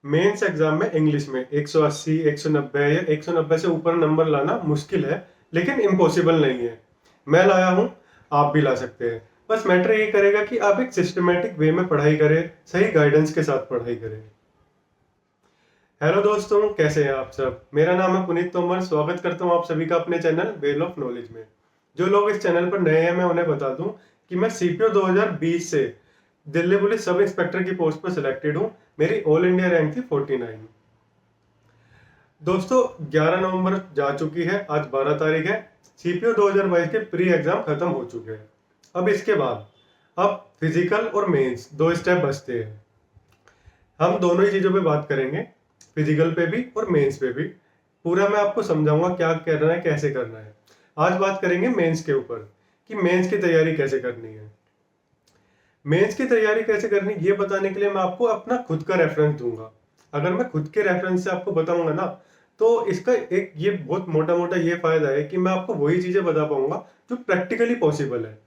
Mains exam में English में 180, 190 या 190 से ऊपर नंबर लाना मुश्किल है, लेकिन इम्पॉसिबल नहीं है। मैं लाया हूँ, आप भी ला सकते हैं। बस मैटर ये करेगा कि आप एक सिस्टमेटिक वे में पढ़ाई करें, सही गाइडेंस के साथ पढ़ाई करें। हेलो दोस्तों, कैसे हैं आप सब। मेरा नाम है पुनीत तोमर। स्वागत करता हूँ आप सभी का अपने चैनल वेल ऑफ नॉलेज में। जो लोग इस चैनल पर नए हैं, मैं उन्हें बता दूं कि मैं सीपीओ 2020 से दिल्ली पुलिस सब इंस्पेक्टर की पोस्ट पर सिलेक्टेड हूँ। मेरी ऑल इंडिया रैंक थी 49। दोस्तों, 11 नवंबर जा चुकी है, आज 12 तारीख है। सीपीओ 2022 के प्री एग्जाम खत्म हो चुके हैं। अब इसके बाद अब फिजिकल और मेंस दो स्टेप बचते हैं। हम दोनों ही चीजों पे बात करेंगे, फिजिकल पे भी और मेंस पे भी। पूरा मैं आपको समझाऊंगा क्या करना है, कैसे करना है। आज बात करेंगे मेंस के ऊपर कि मेंस की तैयारी कैसे करनी है। मेंस की तैयारी कैसे करनी ये बताने के लिए मैं आपको अपना खुद का रेफरेंस दूंगा। अगर मैं खुद के रेफरेंस से आपको बताऊंगा ना, तो इसका एक ये बहुत मोटा मोटा ये फायदा है कि मैं आपको वही चीजें बता पाऊंगा जो प्रैक्टिकली पॉसिबल है।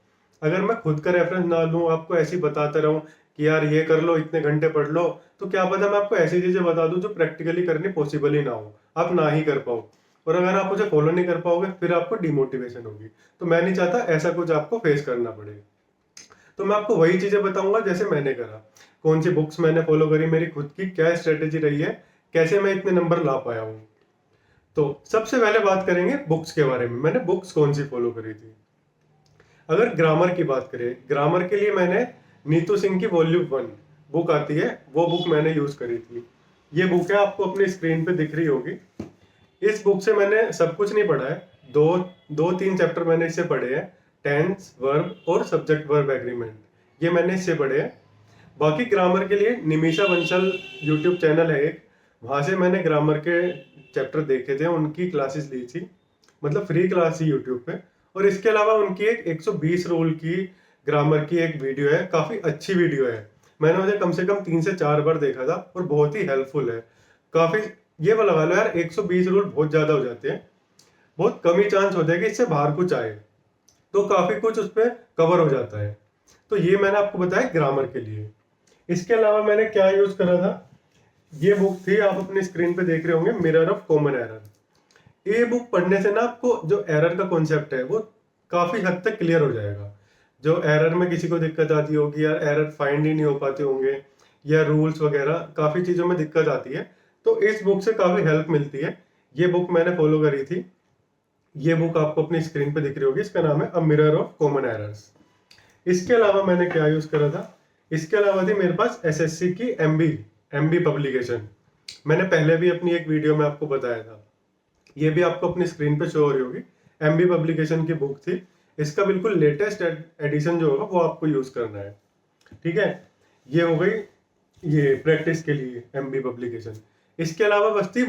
अगर मैं खुद का रेफरेंस ना लूं, आपको ऐसे ही बताता रहूं कि यार ये कर लो, इतने घंटे पढ़ लो, तो क्या पता मैं आपको ऐसी चीजें बता दूं जो प्रैक्टिकली करनी पॉसिबल ही ना हो, आप ना ही कर पाओ। और अगर आप उसे फॉलो नहीं कर पाओगे, फिर आपको डिमोटिवेशन होगी। तो मैं नहीं चाहता ऐसा कुछ आपको फेस करना पड़े। तो मैं आपको वही चीजें बताऊंगा जैसे मैंने करा, कौन सी बुक्स मैंने फॉलो करी, मेरी खुद की क्या स्ट्रेटेजी रही है, कैसे मैं इतने नंबर ला पाया हूँ। तो सबसे पहले बात करेंगे बुक्स के बारे में। मैंने बुक्स कौन सी फॉलो करी थी। अगर ग्रामर की बात करें, ग्रामर के लिए मैंने नीतू सिंह की वॉल्यूम 1 बुक आती है, वो बुक मैंने यूज करी थी। ये बुक है, आपको अपनी स्क्रीन पे दिख रही होगी। इस बुक से मैंने सब कुछ नहीं पढ़ा है, दो दो तीन चैप्टर मैंने इससे पढ़े हैं। टेंस, वर्ब और सब्जेक्ट वर्ब एग्रीमेंट, ये मैंने इससे पढ़े हैं। बाकी ग्रामर के लिए निमिषा बंसल यूट्यूब चैनल है एक, वहां से मैंने ग्रामर के चैप्टर देखे थे, उनकी क्लासेस ली थी, मतलब फ्री क्लास थी यूट्यूब पे। और इसके अलावा उनकी एक 120 रूल की ग्रामर की एक वीडियो है, काफी अच्छी वीडियो है। मैंने उसे कम से कम 3 से 4 बार देखा था और बहुत ही हेल्पफुल है। काफी ये वाला लगा लो यार, 120 रूल बहुत ज्यादा हो जाते हैं, बहुत कम ही चांस होता है कि इससे बाहर कुछ आए, तो काफी कुछ उस पर कवर हो जाता है। तो ये मैंने आपको बताया ग्रामर के लिए। इसके अलावा मैंने क्या यूज करा था, ये बुक थी, आप अपनी स्क्रीन पे देख रहे होंगे, मिरर ऑफ कॉमन एरर। ये बुक पढ़ने से ना आपको जो एरर का कॉन्सेप्ट है वो काफी हद तक क्लियर हो जाएगा। जो एरर में किसी को दिक्कत आती होगी या एरर फाइंड ही नहीं हो पाते होंगे, या रूल्स वगैरह काफी चीजों में दिक्कत आती है, तो इस बुक से काफी हेल्प मिलती है। ये बुक मैंने फॉलो करी थी। ये बुक आपको अपनी स्क्रीन पे दिख रही होगी, इसका नाम है a mirror of common errors. इसके अलावा मैंने क्या यूज करा था, इसके अलावा थी मेरे पास एसएससी की एमबी एमबी पब्लिकेशन। मैंने पहले भी अपनी एक वीडियो में आपको बताया था, ये भी आपको अपनी स्क्रीन पे शो हो रही होगी। एमबी पब्लिकेशन की बुक थी। इसका बिल्कुल लेटेस्ट एडिशन जो होगा वो आपको यूज करना है, ठीक है। ये हो गई ये प्रैक्टिस के लिए एमबी पब्लिकेशन। इसके अलावा बचती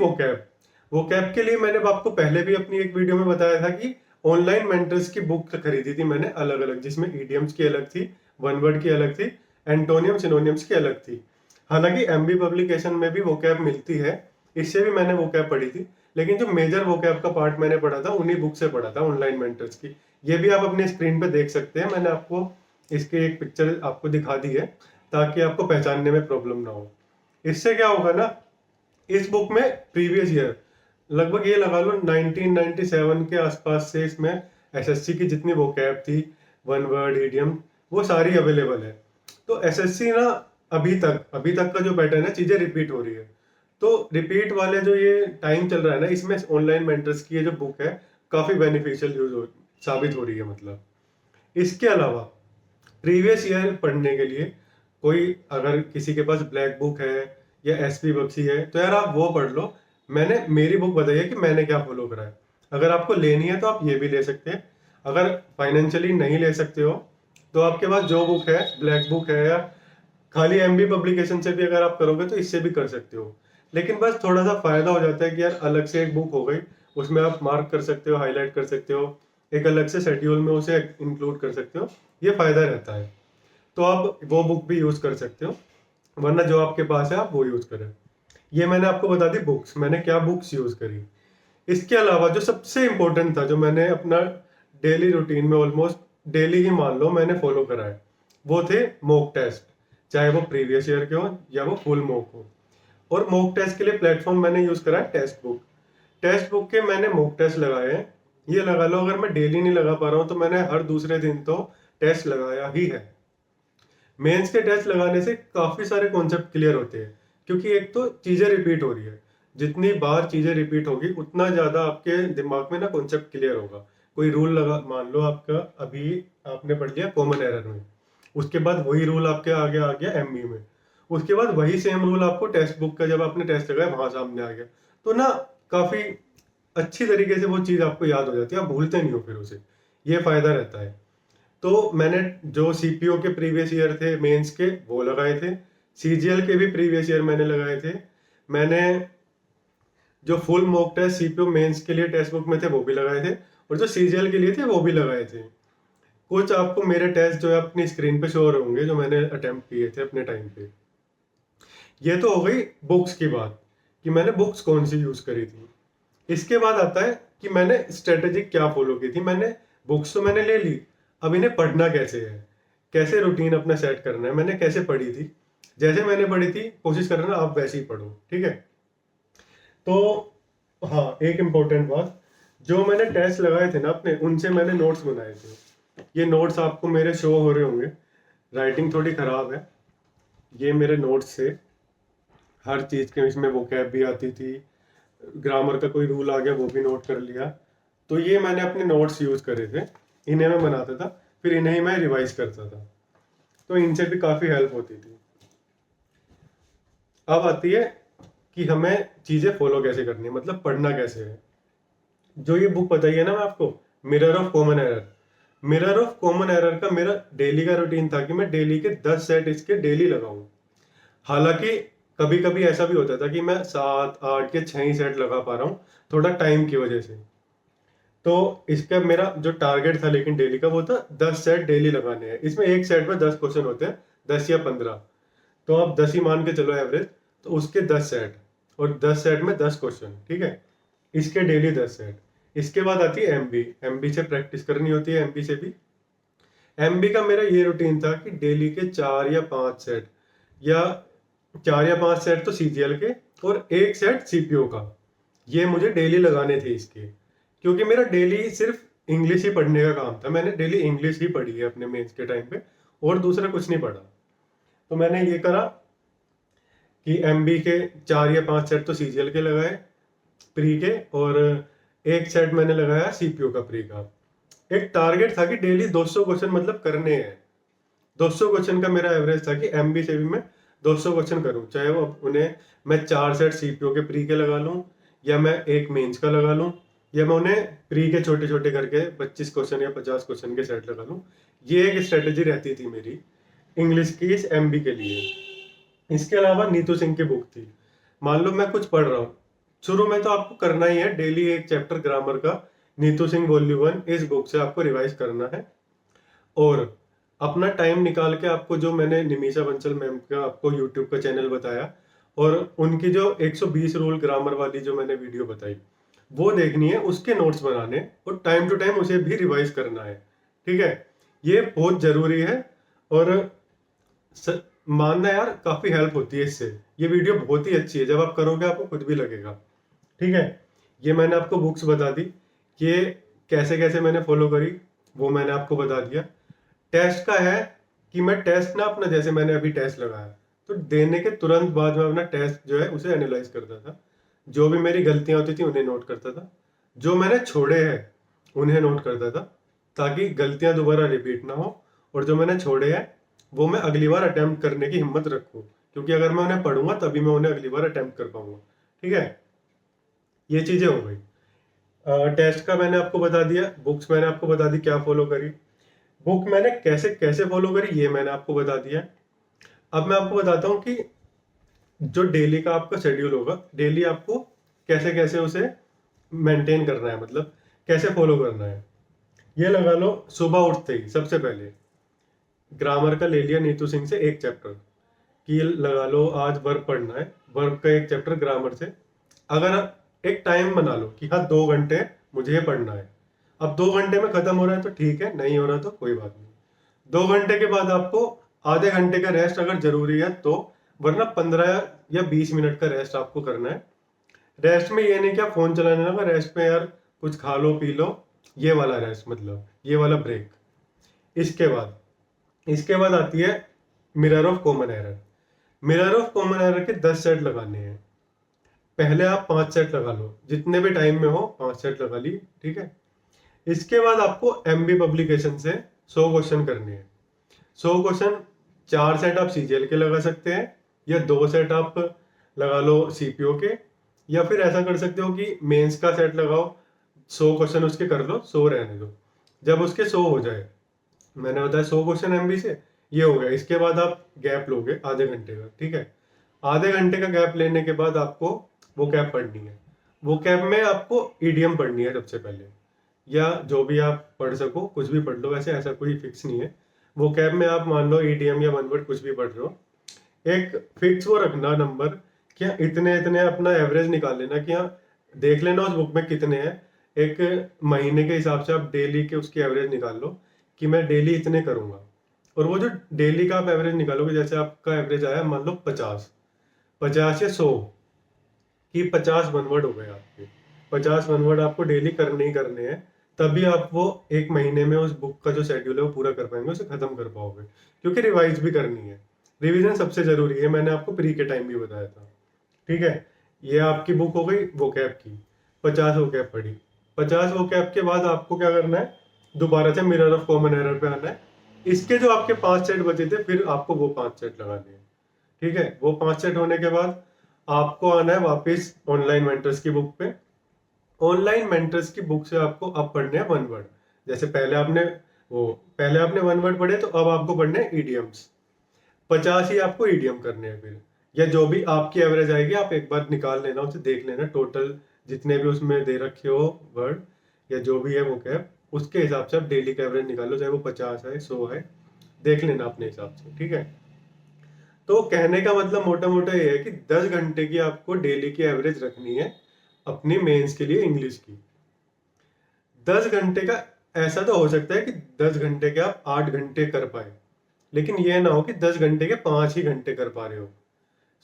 वो कैप के लिए मैंने आपको पहले भी अपनी एक वीडियो में बताया था कि ऑनलाइन मेंटर्स की बुक खरीदी थी मैंने अलग अलग, जिसमें ईडियम्स की अलग थी, वन वर्ड की अलग थी, एंटोनियम सिनोनियम्स की अलग थी। हालांकि एमबी पब्लिकेशन में भी वो कैप मिलती है, इससे भी मैंने वो कैप पढ़ी थी, लेकिन जो मेजर वो कैप का पार्ट मैंने पढ़ा था उन्हीं बुक से पढ़ा था, ऑनलाइन मेंटर्स की। ये भी आप अपने स्क्रीन पे देख सकते हैं, मैंने आपको इसकी एक पिक्चर आपको दिखा दी है ताकि आपको पहचानने में प्रॉब्लम ना हो। इससे क्या होगा ना, इस बुक में प्रीवियस ईयर लगभग ये लगा लो 1997 के आसपास से इसमें एसएससी की जितनी वोकैब थी, वन वर्ड, इडियम, वो सारी अवेलेबल है। तो एसएससी ना अभी तक का जो पैटर्न है, चीजें रिपीट हो रही है। तो रिपीट वाले जो ये टाइम चल रहा है ना, इसमें ऑनलाइन मेंटर्स की ये जो बुक है काफी बेनिफिशियल साबित हो रही है मतलब। इसके अलावा प्रीवियस ईयर पढ़ने के लिए कोई अगर किसी के पास ब्लैक बुक है या एसपी बक्सी है, तो यार आप वो पढ़ लो। मैंने मेरी बुक बताई है कि मैंने क्या फॉलो करा है। अगर आपको लेनी है तो आप ये भी ले सकते हैं। अगर फाइनेंशियली नहीं ले सकते हो, तो आपके पास जो बुक है, ब्लैक बुक है, या खाली एमबी पब्लिकेशन से भी अगर आप करोगे तो इससे भी कर सकते हो। लेकिन बस थोड़ा सा फायदा हो जाता है कि यार अलग से एक बुक हो गई, उसमें आप मार्क कर सकते हो, हाईलाइट कर सकते हो, एक अलग से शेड्यूल में उसे इंक्लूड कर सकते हो, ये फायदा रहता है। तो आप वो बुक भी यूज कर सकते हो, वरना जो आपके पास है आप वो यूज करें। ये मैंने आपको बता दी बुक्स, मैंने क्या बुक्स यूज करी। इसके अलावा जो सबसे इंपॉर्टेंट था, जो मैंने अपना डेली रूटीन में ऑलमोस्ट डेली ही मान लो मैंने फॉलो करा है, वो थे मॉक टेस्ट। चाहे वो प्रीवियस ईयर के हो या वो फुल मॉक हो, और मॉक टेस्ट के लिए प्लेटफॉर्म मैंने यूज करा है टेस्ट बुक। टेस्ट बुक के मैंने मॉक टेस्ट लगाए हैं। ये लगा लो अगर मैं डेली नहीं लगा पा रहा हूँ तो मैंने हर दूसरे दिन तो टेस्ट लगाया ही है। मेंस के टेस्ट लगाने से काफी सारे कॉन्सेप्ट क्लियर होते हैं, क्योंकि एक तो चीजें रिपीट हो रही है, जितनी बार चीजें रिपीट होगी उतना ज्यादा आपके दिमाग में ना कॉन्सेप्ट क्लियर होगा। कोई रूल लगा, मान लो आपका अभी आपने पढ़ लिया कॉमन एरर में, उसके बाद वही रूल आपके आगे आ गया एमबी में, उसके बाद वही सेम रूल आपको टेक्स्ट बुक का जब आपने टेस्ट लगाया वहां सामने आ गया, तो ना काफी अच्छी तरीके से वो चीज आपको याद हो जाती है, आप भूलते नहीं हो फिर उसे। ये फायदा रहता है। तो मैंने जो सीपीओ के प्रीवियस ईयर थे मेंस के वो लगाए थे, सीजीएल के भी प्रीवियस ईयर मैंने लगाए थे, मैंने जो full mock test CPO mains के लिए टेक्स्ट बुक में थे वो भी लगाए थे, और जो सीजीएल के लिए थे वो भी लगाए थे। कुछ आपको मेरे टेस्ट जो है अपनी स्क्रीन पे शो हो रहे होंगे जो मैंने अटेम्प्ट किए थे अपने टाइम पे। ये तो हो गई बुक्स की बात कि मैंने बुक्स कौन सी यूज करी थी। इसके बाद आता है कि मैंने स्ट्रेटेजी क्या फॉलो की थी। मैंने बुक्स तो मैंने ले ली, अब इन्हें पढ़ना कैसे है, कैसे रूटीन अपना सेट करना है, मैंने कैसे पढ़ी थी, जैसे मैंने पढ़ी थी कोशिश करना आप वैसे ही पढ़ो, ठीक है। तो हाँ, एक इम्पोर्टेंट बात, जो मैंने टेस्ट लगाए थे ना अपने, उनसे मैंने नोट्स बनाए थे। ये नोट्स आपको मेरे शो हो रहे होंगे, राइटिंग थोड़ी खराब है। ये मेरे नोट्स से हर चीज के, इसमें वोकैब भी आती थी, ग्रामर का कोई रूल आ गया वो भी नोट कर लिया। तो ये मैंने अपने नोट्स यूज करे थे, इन्हें मैं बनाता था, फिर इन्हें ही मैं रिवाइज करता था, तो इनसे भी काफी हेल्प होती थी। अब आती है कि हमें चीजें फॉलो कैसे करनी है, मतलब पढ़ना कैसे है। जो ये बुक बताई है ना मैं आपको, mirror of common error, mirror of common error का मेरा डेली का रूटीन था कि मैं डेली के 10 सेट इसके डेली लगाऊं। हालांकि कभी कभी ऐसा भी होता था कि मैं 7 8 के 6 ही सेट लगा पा रहा हूँ, थोड़ा टाइम की वजह से। तो इसका मेरा जो टारगेट था लेकिन डेली का वो था 10 सेट डेली लगाने हैं। इसमें एक सेट में 10 क्वेश्चन होते हैं, 10 या 15, तो आप 10 ही मान के चलो एवरेज, तो उसके 10 सेट, और 10 सेट में 10 क्वेश्चन, ठीक है। इसके डेली 10 सेट। इसके बाद आती है एमबी, एमबी से प्रैक्टिस करनी होती है, एमबी से भी। एमबी का मेरा ये रूटीन था कि डेली के 4 या 5 सेट, या 4 या 5 सेट तो सीजीएल के और एक सेट सीपीओ का, ये मुझे डेली लगाने थे इसके। क्योंकि मेरा डेली सिर्फ इंग्लिश ही पढ़ने का काम था, मैंने डेली इंग्लिश ही पढ़ी है अपने मेंस के टाइम पे, और दूसरा कुछ नहीं पढ़ा। तो मैंने ये करा कि एमबी के 4 या 5 सेट तो सीजीएल के लगाए प्री के, और एक सेट मैंने लगाया सीपीओ का प्री का। एक टारगेट था कि डेली 200 क्वेश्चन मतलब करने हैं। 200 क्वेश्चन का मेरा एवरेज था कि एमबी से भी मैं 200 क्वेश्चन करूं, चाहे वो उन्हें मैं 4 सेट सीपीओ के प्री के लगा लूं, या मैं एक मेंस का लगा लूं, या मैं उन्हें प्री के छोटे छोटे करके 25 क्वेश्चन या 50 क्वेश्चन के सेट लगा लूं। ये एक स्ट्रेटेजी रहती थी मेरी इंग्लिश की इस एमबी के लिए। इसके अलावा नीतू सिंह की बुक थी। मान लो मैं कुछ पढ़ रहा हूँ, शुरू में तो आपको करना ही है डेली एक चैप्टर ग्रामर का, नीतू सिंह वॉल्यूम 1 इस बुक से आपको रिवाइज करना है। और अपना टाइम निकाल के आपको, जो मैंने निमिषा बंसल मैम का आपको यूट्यूब का चैनल बताया, और उनकी जो 120 रूल ग्रामर वाली जो मैंने वीडियो बताई वो देखनी है, उसके नोट्स बनाने, और टाइम टू टाइम उसे भी रिवाइज करना है, ठीक है। ये बहुत जरूरी है, और मानना यार काफी हेल्प होती है इससे। ये वीडियो बहुत ही अच्छी है, जब आप करोगे आपको खुद भी लगेगा, ठीक है। ये मैंने आपको बुक्स बता दी, ये कैसे कैसे मैंने फॉलो करी वो मैंने आपको बता दिया। टेस्ट का है कि मैं टेस्ट ना अपना, जैसे मैंने अभी टेस्ट लगाया तो देने के तुरंत बाद में अपना टेस्ट जो है उसे एनालाइज करता था, जो भी मेरी गलतियां होती थी उन्हें नोट करता था, जो मैंने छोड़े हैं उन्हें नोट करता था, ताकि गलतियां दोबारा रिपीट ना हो, और जो मैंने छोड़े हैं वो मैं अगली बार अटेम्प्ट करने की हिम्मत रखूं, क्योंकि अगर मैं उन्हें पढ़ूंगा तभी मैं उन्हें अगली बार अटेम्प्ट कर पाऊंगा, ठीक है। ये चीजें हो गई। टेस्ट का मैंने आपको बता दिया, बुक्स मैंने आपको बता दी क्या फॉलो करी, बुक मैंने कैसे कैसे फॉलो करी ये मैंने आपको बता दिया। अब मैं आपको बताता हूँ कि जो डेली का आपका शेड्यूल होगा, डेली आपको कैसे कैसे उसे मेंटेन करना है, मतलब कैसे फॉलो करना है। ये लगा लो, सुबह उठते ही सबसे पहले ग्रामर का ले लिया नीतू सिंह से एक चैप्टर, कि लगा लो आज वर्ब पढ़ना है, वर्ब का एक चैप्टर ग्रामर से। अगर एक टाइम बना लो कि हाँ 2 घंटे मुझे ये पढ़ना है, अब 2 घंटे में खत्म हो रहा है तो ठीक है, नहीं हो रहा तो कोई बात नहीं। 2 घंटे के बाद आपको आधे घंटे का रेस्ट अगर जरूरी है तो, वरना 15 या 20 मिनट का रेस्ट आपको करना है। रेस्ट में ये नहीं कि आप फोन चलाने लगा, रेस्ट में यार कुछ खा लो पी लो, ये वाला रेस्ट, मतलब ये वाला ब्रेक। इसके बाद आती है mirror of common error. Mirror of common error के 10 सेट लगाने हैं। पहले आप 5 सेट लगा लो, जितने भी टाइम में हो 5 सेट लगा ली, ठीक है। इसके बाद आपको एमबी पब्लिकेशन से 100 क्वेश्चन करने हैं। 100 क्वेश्चन, 4 सेट आप सीजीएल के लगा सकते हैं, या 2 सेट आप लगा लो सीपीओ के, या फिर ऐसा कर सकते हो कि मेंस का सेट लगाओ, 100 क्वेश्चन उसके कर लो, 100 रहने दो। जब उसके 100 हो जाए, मैंने बताया 100 क्वेश्चन एमबी से, ये हो गया। इसके बाद आप गैप लोगे आधे घंटे का, ठीक है। आधे घंटे का गैप लेने के बाद आपको वो कैप पढ़नी है। वो कैप में आपको ईडीएम पढ़नी है सबसे पहले, या जो भी आप पढ़ सको, कुछ भी पढ़ लो, वैसे ऐसा कोई फिक्स नहीं है। वो कैप में आप मान लो ईडीएम या वन वर्ड कुछ भी पढ़ रहे हो, एक फिक्स वो रखना नंबर, क्या इतने इतने अपना एवरेज निकाल लेना, क्या देख लेना उस बुक में कितने हैं। एक महीने के हिसाब से आप डेली के उसकी एवरेज निकाल लो कि मैं डेली इतने करूंगा। और वो जो डेली का आप एवरेज निकालोगे, जैसे आपका एवरेज आया मान लो 50 या 100 कि 50 वन वर्ड हो गए आपके। 50 वन वर्ड आपको डेली करने ही करने हैं, तभी आप वो एक महीने में उस बुक का जो शेड्यूल है वो पूरा कर पाएंगे, उसे खत्म कर पाओगे। क्योंकि रिवाइज भी करनी है, रिवीजन सबसे जरूरी है, मैंने आपको प्री के टाइम भी बताया था, ठीक है। ये आपकी बुक हो गई वो कैप की, 50 वो कैप पढ़ी। 50 वो कैप के बाद आपको क्या करना है, दोबारा से मिरर ऑफ कॉमन एरर पे आना है। इसके जो आपके 5 सेट बचे थे, फिर आपको वो 5 सेट लगाने हैं, ठीक है। वो 5 सेट होने के बाद आपको आना है वापस ऑनलाइन मेंटर्स की बुक पे। ऑनलाइन मेंटर्स की बुक से आपको अब पढ़ने हैं वन वर्ड। जैसे पहले आपने वन वर्ड पढ़े, तो अब आपको पढ़ने हैं ईडीएम्स। 50 ही आपको ईडीएम करने हैं फिर, या जो भी आपकी एवरेज आएगी आप एक बार निकाल लेना, उसे देख लेना टोटल जितने भी उसमें दे रखे हो वर्ड या जो भी है वो कैप, उसके हिसाब से आप डेली का एवरेज निकाल लो, चाहे वो 50 है 100 है, देख लेना अपने हिसाब से, ठीक है। तो कहने का मतलब मोटा मोटा ये है कि 10 घंटे की आपको डेली की एवरेज रखनी है अपनी मेंस के लिए इंग्लिश की। 10 घंटे का, ऐसा तो हो सकता है कि 10 घंटे के आप 8 घंटे कर पाए, लेकिन ये ना हो कि 10 घंटे के 5 ही घंटे कर पा रहे हो।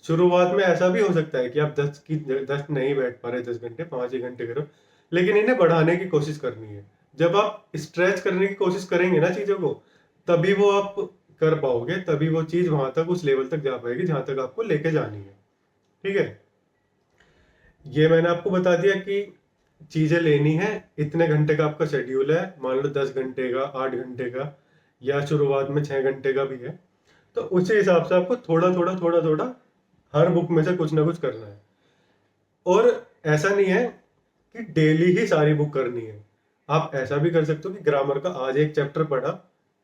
शुरुआत में ऐसा भी हो सकता है कि आप 10 नहीं बैठ पा रहे 10 घंटे, 5 ही घंटे करो, लेकिन इन्हें बढ़ाने की कोशिश करनी है। जब आप स्ट्रेच करने की कोशिश करेंगे ना चीजों को, तभी वो आप कर पाओगे, तभी वो चीज वहां तक, उस लेवल तक जा पाएगी जहां तक आपको लेके जानी है, ठीक है। ये मैंने आपको बता दिया कि चीजें लेनी है, इतने घंटे का आपका शेड्यूल है, मान लो 10 घंटे का, 8 घंटे का, या शुरुआत में 6 घंटे का भी है, तो उसी हिसाब से आपको थोड़ा थोड़ा हर बुक में से कुछ ना कुछ करना है। और ऐसा नहीं है कि डेली ही सारी बुक करनी है, आप ऐसा भी कर सकते हो कि ग्रामर का आज एक चैप्टर पढ़ा,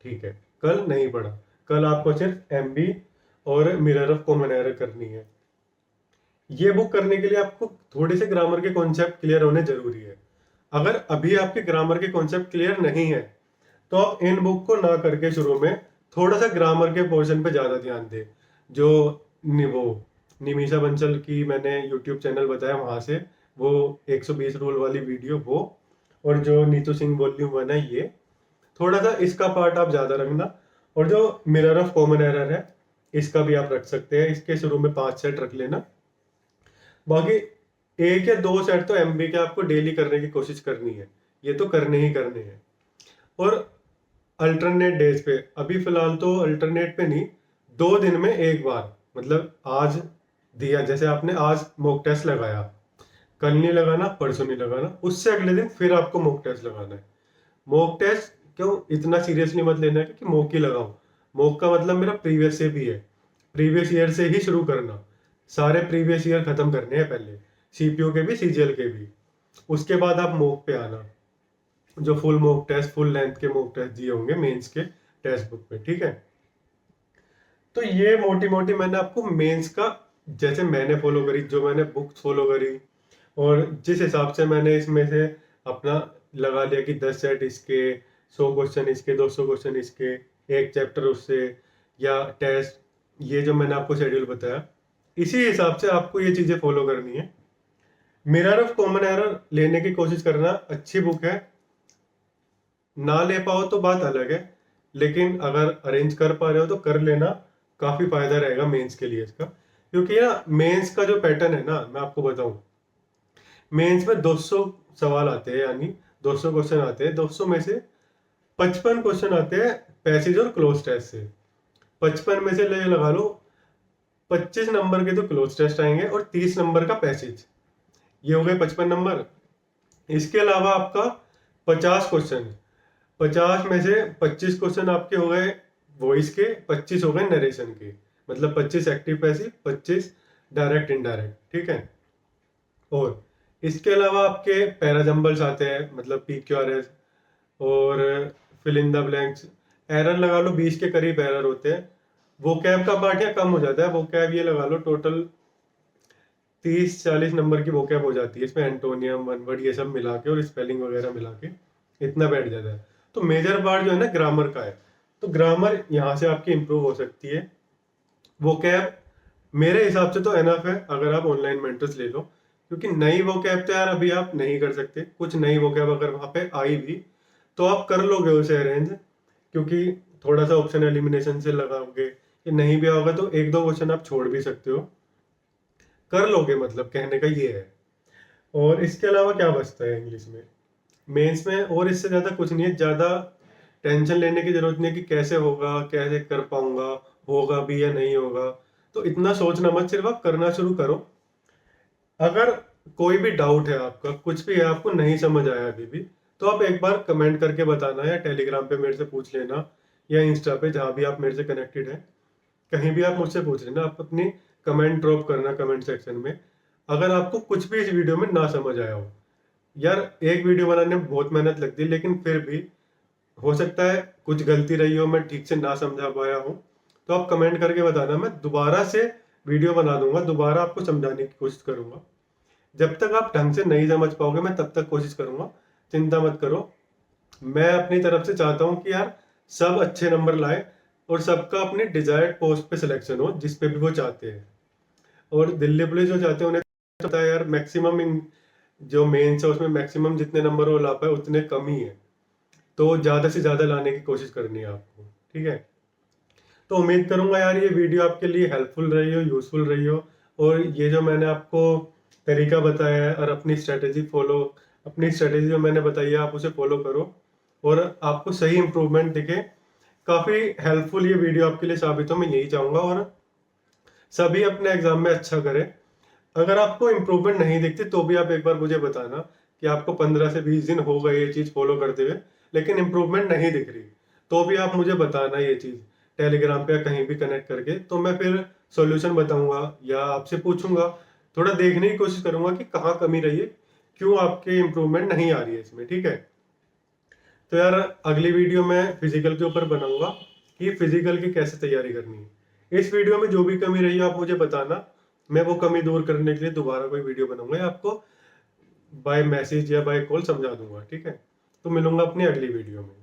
ठीक है, कल नहीं पढ़ा, कल आपको सिर्फ एमबी और मिरर ऑफ कॉमन एरर करनी है। ये बुक करने के लिए आपको थोड़े से ग्रामर के कॉन्सेप्ट क्लियर होने जरूरी है। अगर अभी आपके ग्रामर के कॉन्सेप्ट क्लियर नहीं है, तो आप इन बुक को ना करके शुरू में थोड़ा सा ग्रामर के पोर्शन पे ज्यादा ध्यान दें। जो वो निमिषा बंसल की मैंने यूट्यूब चैनल बताया, वहां से वो 120 रूल वाली वीडियो वो, और जो नीतू सिंह वॉल्यूम 1 है ये, थोड़ा सा इसका पार्ट आप ज्यादा रखना। और जो मिरर ऑफ कॉमन एरर है, इसका भी आप रख सकते हैं, इसके शुरू में 5 सेट रख लेना। बाकी 1 या 2 सेट तो एमबी के आपको डेली करने की कोशिश करनी है, ये तो करने ही करने हैं। और अल्टरनेट डेज पे, अभी फिलहाल तो अल्टरनेट पे नहीं, 2 दिन में एक बार, मतलब आज दिया, जैसे आपने आज मॉक टेस्ट लगाया, कल नहीं लगाना, परसों नहीं लगाना, उससे अगले दिन फिर आपको मॉक टेस्ट लगाना है। मॉक टेस्ट क्यों इतना सीरियसली मत लेना है कि मॉक ही लगाओ। मॉक का मतलब मेरा प्रीवियस से भी है, प्रीवियस ईयर से ही शुरू करना, सारे प्रीवियस ईयर खत्म करने हैं पहले, सीपीयू के भी सीजीएल के भी, उसके बाद आप मॉक पे आना, जो full mock test, full length के मॉक टेस्ट दिए होंगे मेंस के टेक्स्ट बुक पे, ठीक है। तो ये मोटी मोटी मैंने आपको मेंस का, जैसे मैंने फॉलो करी, जो मैंने बुक फॉलो करी, और जिस हिसाब से मैंने इसमें से अपना लगा लिया कि 10 सेट इसके, 100 क्वेश्चन इसके, 200 क्वेश्चन इसके, एक चैप्टर उससे, या टेस्ट, ये जो मैंने आपको शेड्यूल बताया, इसी हिसाब से आपको ये चीजें फॉलो करनी है। मिरर ऑफ कॉमन एरर लेने की कोशिश करना, अच्छी बुक है, ना ले पाओ तो बात अलग है, लेकिन अगर अरेंज कर पा रहे हो तो कर लेना, काफी फायदा रहेगा मेंस के लिए इसका। क्योंकि ना मेंस का जो पैटर्न है ना, मैं आपको बताऊं, मेंस में 200 सवाल आते हैं, यानी 200 क्वेश्चन आते हैं। 200 में से 55 क्वेश्चन आते हैं पैसेज और क्लोज टेस्ट से। 55 में से ले लगा लो 25 नंबर के तो क्लोज टेस्ट आएंगे और 30 नंबर का पैसेज, ये हो गए 55 नंबर। इसके अलावा आपका 50 क्वेश्चन, 50 में से 25 क्वेश्चन आपके हो गए वॉइस के, 25 हो गए नरेशन के, मतलब 25 एक्टिव पैसिव, 25 डायरेक्ट इनडायरेक्ट, ठीक है। और इसके अलावा आपके पैराजम्बल्स आते हैं, मतलब PQRS और fill in the blanks. Error लगा लो 20 के करीब एरर होते हैं। वो कैब का पार्ट या कम हो जाता है, वो कैब ये लगा लो टोटल 30-40 नंबर की वो कैब हो जाती है इसमें, एंटोनियम, वन वर्ड, ये सब मिला के और स्पेलिंग वगैरह मिला के इतना बैठ जाता है। तो मेजर पार्ट जो है ना ग्रामर का है, तो ग्रामर यहाँ से आपकी इंप्रूव हो सकती है। वो कैब मेरे हिसाब से तो एनफ है अगर आप ऑनलाइन मेंटर्स ले लो, क्योंकि नई वो कैब तो यार अभी आप नहीं कर सकते। कुछ नई वो कैब अगर वहां पे आई भी तो आप कर लोगे उसे अरेंज, क्योंकि थोड़ा सा ऑप्शन एलिमिनेशन से लगाओगे, कि नहीं भी होगा तो एक दो क्वेश्चन आप छोड़ भी सकते हो, कर लोगे, मतलब कहने का ये है। और इसके अलावा क्या बचता है इंग्लिश में, मेंस में? और इससे ज्यादा कुछ नहीं है, ज्यादा टेंशन लेने की जरूरत नहीं है कि कैसे होगा, कैसे कर पाऊंगा, होगा भी या नहीं होगा। तो इतना सोचना मत, सिर्फ आप करना शुरू करो। अगर कोई भी डाउट है आपका, कुछ भी है, आपको नहीं समझ आया अभी भी, तो आप एक बार कमेंट करके बताना, या टेलीग्राम पे मेरे से पूछ लेना, या इंस्टा पे, जहां भी आप मेरे से कनेक्टेड है, कहीं भी आप मुझसे पूछ लेना। आप अपनी कमेंट ड्रॉप करना कमेंट सेक्शन में, अगर आपको कुछ भी इस वीडियो में ना समझ आया हो। यार एक वीडियो बनाने में बहुत मेहनत लगती है, लेकिन फिर भी हो सकता है कुछ गलती रही हो, मैं ठीक से ना समझा पाया हूँ, तो आप कमेंट करके बताना, मैं दोबारा से वीडियो बना दूंगा, दोबारा आपको समझाने की कोशिश करूंगा। जब तक आप ढंग से नहीं समझ पाओगे मैं तब तक कोशिश करूंगा, चिंता मत करो। मैं अपनी तरफ से चाहता हूँ कि यार सब अच्छे नंबर लाए और सबका अपनी डिजायर्ड पोस्ट पे सिलेक्शन हो, जिस पे भी वो चाहते हैं। और दिल्ली पुलिस जो चाहते हैं उन्हें तो पता है यार, मैक्सिमम जो मेंस है उसमें मैक्सिमम जितने नंबर वो ला पाए उतने कम ही है, तो ज्यादा से ज्यादा लाने की कोशिश करनी है आपको, ठीक है। तो उम्मीद करूंगा यार ये वीडियो आपके लिए हेल्पफुल रही हो, यूजफुल रही हो, और ये जो मैंने आपको तरीका बताया है और अपनी स्ट्रेटेजी जो मैंने बताई है आप उसे फॉलो करो, और आपको सही इंप्रूवमेंट दिखे। काफी हेल्पफुल ये वीडियो आपके लिए साबित हो, मैं यही चाहूंगा। और सभी अपने एग्जाम में अच्छा करें। अगर आपको इम्प्रूवमेंट नहीं दिखती तो भी आप एक बार मुझे बताना कि आपको 15 से 20 दिन हो गए ये चीज फॉलो करते हुए, लेकिन इम्प्रूवमेंट नहीं दिख रही, तो भी आप मुझे बताना ये चीज टेलीग्राम पे या कहीं भी कनेक्ट करके, तो मैं फिर सॉल्यूशन बताऊंगा या आपसे पूछूंगा, थोड़ा देखने की कोशिश करूंगा कि कहाँ कमी रही है, क्यों आपके इम्प्रूवमेंट नहीं आ रही है इसमें, ठीक है। तो यार अगली वीडियो में फिजिकल के ऊपर बनाऊंगा कि फिजिकल की कैसे तैयारी करनी है। इस वीडियो में जो भी कमी रही है आप मुझे बताना, मैं वो कमी दूर करने के लिए दोबारा कोई वीडियो बनाऊंगा या आपको बाय मैसेज या बाय कॉल समझा दूंगा, ठीक है। तो मिलूंगा अपनी अगली वीडियो में।